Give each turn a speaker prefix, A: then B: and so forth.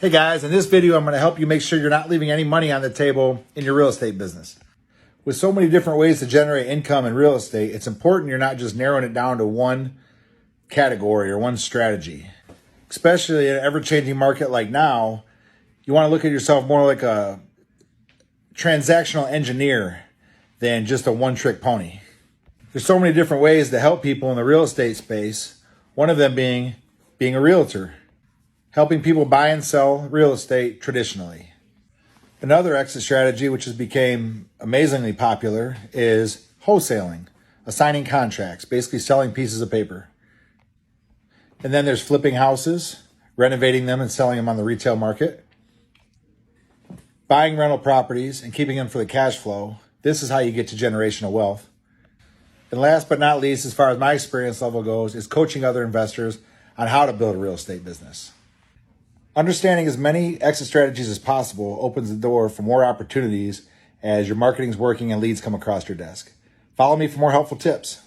A: Hey guys, in this video, I'm going to help you make sure you're not leaving any money on the table in your real estate business. With so many different ways to generate income in real estate, it's important you're not just narrowing it down to one category or one strategy. Especially in an ever-changing market like now, you want to look at yourself more like a transactional engineer than just a one-trick pony. There's so many different ways to help people in the real estate space, one of them being a realtor. Helping people buy and sell real estate traditionally. Another exit strategy, which has become amazingly popular, is wholesaling, assigning contracts, basically selling pieces of paper. And then there's flipping houses, renovating them and selling them on the retail market. Buying rental properties and keeping them for the cash flow. This is how you get to generational wealth. And last but not least, as far as my experience level goes, is coaching other investors on how to build a real estate business. Understanding as many exit strategies as possible opens the door for more opportunities as your marketing's working and leads come across your desk. Follow me for more helpful tips.